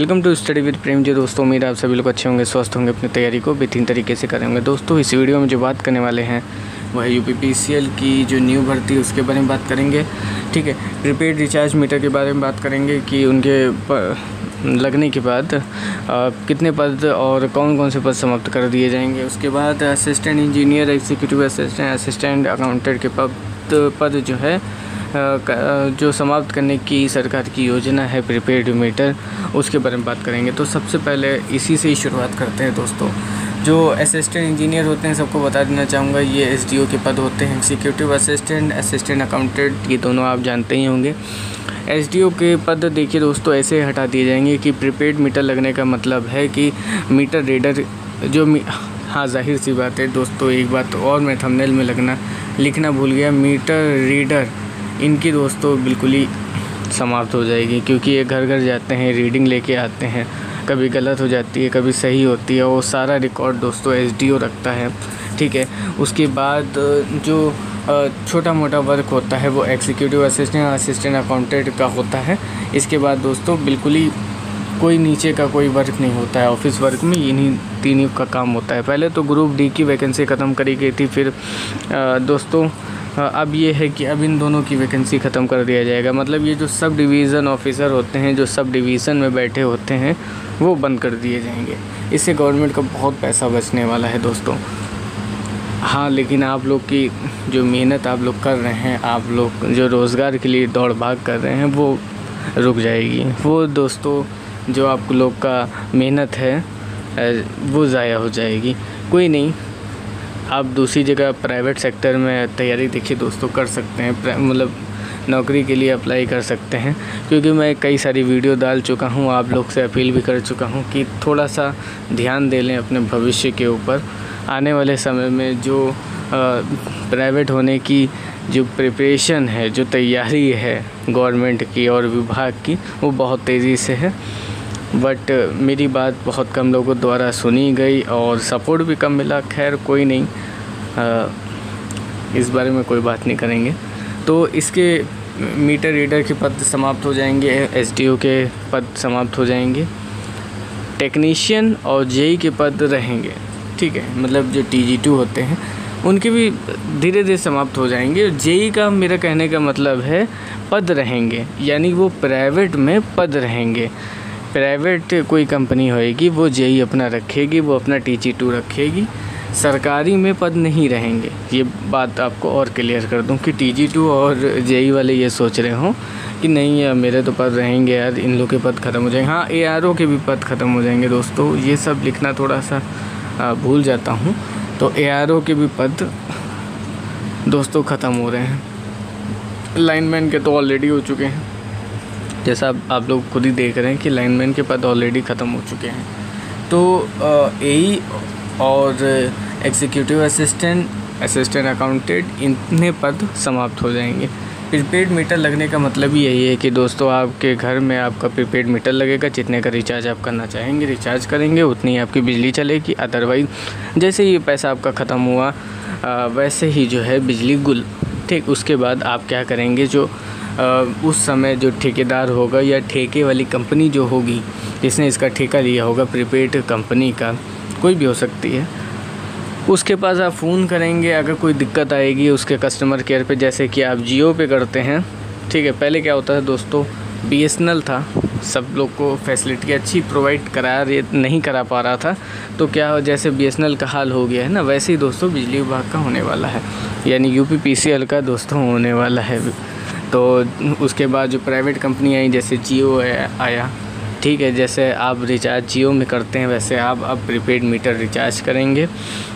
Welcome to study with Prem ji. दोस्तों उम्मीद है आप सभी लोग अच्छे होंगे, स्वस्थ होंगे, अपनी तैयारी को बेहतरीन तरीके से करेंगे। दोस्तों इस वीडियो में जो बात करने वाले हैं वह है यूपीपीसीएल की जो न्यू भर्ती उसके बारे में बात करेंगे। ठीक है, प्रीपेड रिचार्ज मीटर के बारे में बात करेंगे कि उनके लगने के बाद कितने पद और कौन कौन से पद समाप्त कर दिए जाएंगे। उसके बाद assistant engineer, executive assistant, assistant accountant के पद जो है जो समाप्त करने की सरकार की योजना है प्रीपेड मीटर, उसके बारे में बात करेंगे। तो सबसे पहले इसी से ही शुरुआत करते हैं। दोस्तों जो असिस्टेंट इंजीनियर होते हैं सबको बता देना चाहूँगा, ये एसडीओ के पद होते हैं। एग्जीक्यूटिव असिस्टेंट, असिस्टेंट अकाउंटेंट, ये दोनों आप जानते ही होंगे। एसडीओ के पद देखिए दोस्तों ऐसे हटा दिए जाएंगे कि प्रीपेड मीटर लगने का मतलब है कि मीटर रीडर जो हाँ जाहिर सी बात है दोस्तों, एक बात और मैं थंबनेल में लिखना भूल गया, मीटर रीडर इनकी दोस्तों बिल्कुल ही समाप्त हो जाएगी, क्योंकि ये घर घर जाते हैं, रीडिंग लेके आते हैं, कभी गलत हो जाती है, कभी सही होती है, वो सारा रिकॉर्ड दोस्तों एसडीओ रखता है। ठीक है, उसके बाद जो छोटा मोटा वर्क होता है वो एग्जीक्यूटिव असिस्टेंट, असिस्टेंट अकाउंटेंट का होता है। इसके बाद दोस्तों बिल्कुल ही कोई नीचे का कोई वर्क नहीं होता है। ऑफिस वर्क में इन्हीं तीनों का काम होता है। पहले तो ग्रुप डी की वैकेंसी ख़त्म करी गई थी, फिर दोस्तों अब ये है कि अब इन दोनों की वैकेंसी ख़त्म कर दिया जाएगा। मतलब ये जो सब डिवीज़न ऑफिसर होते हैं, जो सब डिवीज़न में बैठे होते हैं, वो बंद कर दिए जाएंगे। इससे गवर्नमेंट का बहुत पैसा बचने वाला है दोस्तों। हाँ, लेकिन आप लोग की जो मेहनत आप लोग कर रहे हैं, आप लोग जो रोज़गार के लिए दौड़ भाग कर रहे हैं, वो रुक जाएगी। वो दोस्तों जो आप लोग का मेहनत है वो ज़ाया हो जाएगी। कोई नहीं, आप दूसरी जगह प्राइवेट सेक्टर में तैयारी देखिए दोस्तों कर सकते हैं, मतलब नौकरी के लिए अप्लाई कर सकते हैं। क्योंकि मैं कई सारी वीडियो डाल चुका हूँ, आप लोग से अपील भी कर चुका हूँ कि थोड़ा सा ध्यान दे लें अपने भविष्य के ऊपर। आने वाले समय में जो प्राइवेट होने की जो प्रिपरेशन है, जो तैयारी है गवर्नमेंट की और विभाग की, वो बहुत तेज़ी से है। बट मेरी बात बहुत कम लोगों द्वारा सुनी गई और सपोर्ट भी कम मिला। खैर कोई नहीं, इस बारे में कोई बात नहीं करेंगे। तो इसके मीटर रीडर के पद समाप्त हो जाएंगे, एसडीओ के पद समाप्त हो जाएंगे, टेक्नीशियन और जेई के पद रहेंगे। ठीक है, मतलब जो TG2 होते हैं उनके भी धीरे धीरे समाप्त हो जाएंगे। जेई का मेरा कहने का मतलब है पद रहेंगे, यानी वो प्राइवेट में पद रहेंगे। प्राइवेट कोई कंपनी होएगी वो जेई अपना रखेगी, वो अपना TG2 रखेगी, सरकारी में पद नहीं रहेंगे। ये बात आपको और क्लियर कर दूं कि TG2 और जेई वाले ये सोच रहे हों कि नहीं यार मेरे तो पद रहेंगे यार, इन लोग के पद ख़त्म हो जाएंगे। हाँ, ARO के भी पद ख़त्म हो जाएंगे दोस्तों, ये सब लिखना थोड़ा सा भूल जाता हूँ। तो ARO के भी पद दोस्तों ख़त्म हो रहे हैं। लाइनमैन के तो ऑलरेडी हो चुके हैं, जैसा आप लोग खुद ही देख रहे हैं कि लाइनमैन के पद ऑलरेडी ख़त्म हो चुके हैं। तो AE और एग्जीक्यूटिव असिस्टेंट, असिस्टेंट अकाउंटेंट, इतने पद समाप्त हो जाएंगे। प्रीपेड मीटर लगने का मतलब ही यही है कि दोस्तों आपके घर में आपका प्रीपेड मीटर लगेगा। जितने का रिचार्ज आप करना चाहेंगे रिचार्ज करेंगे, उतनी ही आपकी बिजली चलेगी। अदरवाइज़ जैसे ये पैसा आपका ख़त्म हुआ वैसे ही जो है बिजली गुल। ठीक, उसके बाद आप क्या करेंगे, जो उस समय जो ठेकेदार होगा या ठेके वाली कंपनी जो होगी जिसने इसका ठेका लिया होगा, प्रीपेड कंपनी का कोई भी हो सकती है, उसके पास आप फ़ोन करेंगे। अगर कोई दिक्कत आएगी उसके कस्टमर केयर पे, जैसे कि आप जियो पे करते हैं। ठीक है, पहले क्या होता था दोस्तों, BSNL था, सब लोग को फैसिलिटी अच्छी प्रोवाइड नहीं करा पा रहा था। तो क्या जैसे BSNL का हाल हो गया है ना, वैसे ही दोस्तों बिजली विभाग का होने वाला है, यानी यूपीपीसीएल का दोस्तों होने वाला है। तो उसके बाद जो प्राइवेट कंपनी आई, जैसे जियो आया, ठीक है, जैसे आप रिचार्ज जियो में करते हैं वैसे आप अब प्रीपेड मीटर रिचार्ज करेंगे।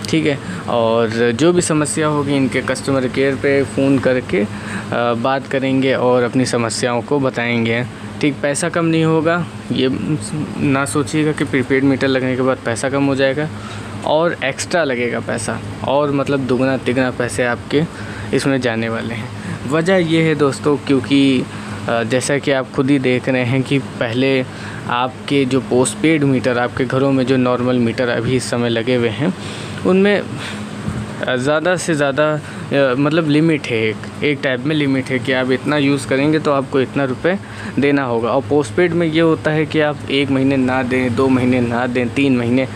ठीक है, और जो भी समस्या होगी इनके कस्टमर केयर पे फ़ोन करके बात करेंगे और अपनी समस्याओं को बताएंगे। ठीक, पैसा कम नहीं होगा, ये ना सोचिएगा कि प्रीपेड मीटर लगने के बाद पैसा कम हो जाएगा, और एक्स्ट्रा लगेगा पैसा, और मतलब दुगना तिगना पैसे आपके इसमें जाने वाले हैं। वजह ये है दोस्तों, क्योंकि जैसा कि आप खुद ही देख रहे हैं कि पहले आपके जो पोस्टपेड मीटर, आपके घरों में जो नॉर्मल मीटर अभी इस समय लगे हुए हैं, उनमें ज़्यादा से ज़्यादा मतलब लिमिट है, एक टाइप में लिमिट है कि आप इतना यूज़ करेंगे तो आपको इतना रुपए देना होगा। और पोस्टपेड में ये होता है कि आप 1 महीने ना दें, 2 महीने ना दें, 3 महीने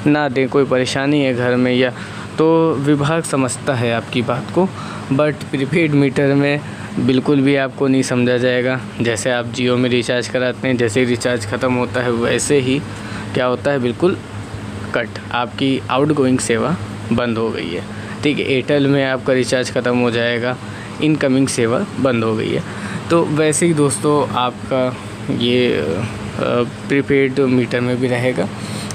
ना दें, कोई परेशानी है घर में या तो विभाग समझता है आपकी बात को। बट प्रीपेड मीटर में बिल्कुल भी आपको नहीं समझा जाएगा। जैसे आप जियो में रिचार्ज कराते हैं, जैसे ही रिचार्ज ख़त्म होता है वैसे ही क्या होता है, बिल्कुल कट, आपकी आउटगोइंग सेवा बंद हो गई है। ठीक है, एयरटेल में आपका रिचार्ज ख़त्म हो जाएगा, इनकमिंग सेवा बंद हो गई है। तो वैसे ही दोस्तों आपका ये प्रीपेड मीटर में भी रहेगा।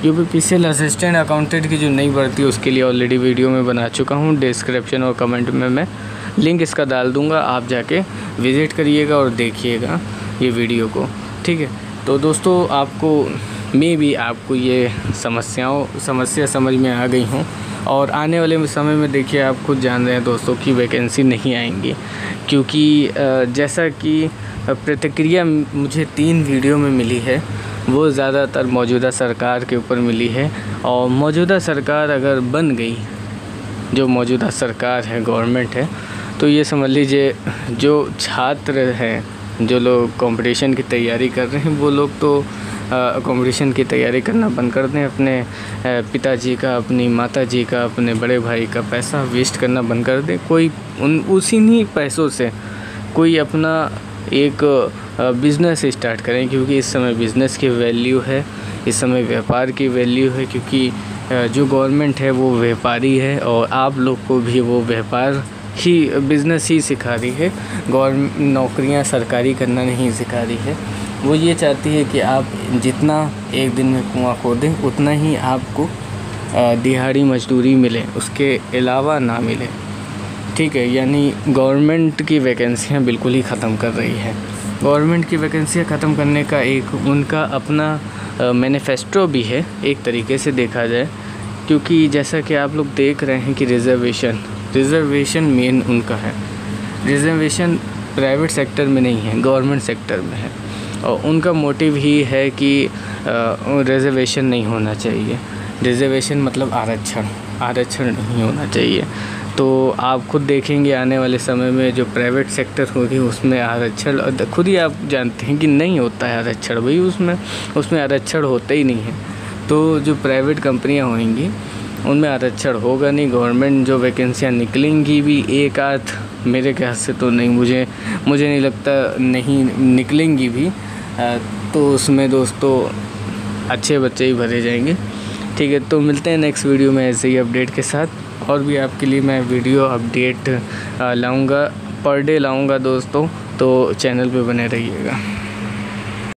यूपीपीसीएल असिस्टेंट अकाउंटेंट की जो नई भर्ती है उसके लिए ऑलरेडी वीडियो में बना चुका हूँ। डिस्क्रिप्शन और कमेंट में मैं लिंक इसका डाल दूँगा, आप जाके विज़िट करिएगा और देखिएगा ये वीडियो को। ठीक है, तो दोस्तों आपको ये समस्या समझ में आ गई हों। और आने वाले समय में देखिए आप खुद जान रहे हैं दोस्तों कि वैकेंसी नहीं आएंगी, क्योंकि जैसा कि प्रतिक्रिया मुझे 3 वीडियो में मिली है वो ज़्यादातर मौजूदा सरकार के ऊपर मिली है। और मौजूदा सरकार अगर बन गई, जो मौजूदा सरकार है, गवर्नमेंट है, तो ये समझ लीजिए जो छात्र हैं, जो लोग कंपटीशन की तैयारी कर रहे हैं, वो लोग तो कंपटीशन की तैयारी करना बंद कर दें। अपने पिताजी का, अपनी माताजी का, अपने बड़े भाई का पैसा वेस्ट करना बंद कर दें। कोई उसी पैसों से कोई अपना एक बिज़नेस स्टार्ट करें, क्योंकि इस समय बिज़नेस की वैल्यू है, इस समय व्यापार की वैल्यू है। क्योंकि जो गवर्नमेंट है वो व्यापारी है और आप लोग को भी वो व्यापार ही, बिज़नेस ही सिखा रही है। गवर्नमेंट नौकरियां सरकारी करना नहीं सिखा रही है। वो ये चाहती है कि आप जितना एक दिन में कुआं खोदें उतना ही आपको दिहाड़ी मजदूरी मिले, उसके अलावा ना मिले। ठीक है, यानी गवर्नमेंट की वैकेंसियाँ बिल्कुल ही ख़त्म कर रही है। गवर्नमेंट की वैकेंसियाँ ख़त्म करने का एक उनका अपना मैनिफेस्टो भी है, एक तरीके से देखा जाए। क्योंकि जैसा कि आप लोग देख रहे हैं कि रिज़र्वेशन मेन उनका है। रिज़र्वेशन प्राइवेट सेक्टर में नहीं है, गवर्नमेंट सेक्टर में है। और उनका मोटिव ही है कि रिज़र्वेशन नहीं होना चाहिए। रिज़र्वेशन मतलब आरक्षण नहीं होना चाहिए। तो आप खुद देखेंगे आने वाले समय में जो प्राइवेट सेक्टर होगी उसमें आरक्षण, खुद ही आप जानते हैं कि नहीं होता है आरक्षण भाई, उसमें आरक्षण होता ही नहीं है। तो जो प्राइवेट कंपनियां होंगी उनमें आरक्षण होगा नहीं। गवर्नमेंट जो वैकेंसियां निकलेंगी भी एक आध, मेरे ख्याल से तो नहीं, मुझे नहीं लगता नहीं निकलेंगी भी। तो उसमें दोस्तों अच्छे बच्चे ही भरे जाएंगे। ठीक है, तो मिलते हैं नेक्स्ट वीडियो में ऐसे ही अपडेट के साथ। और भी आपके लिए मैं वीडियो अपडेट लाऊंगा, पर डे लाऊंगा दोस्तों, तो चैनल पे बने रहिएगा।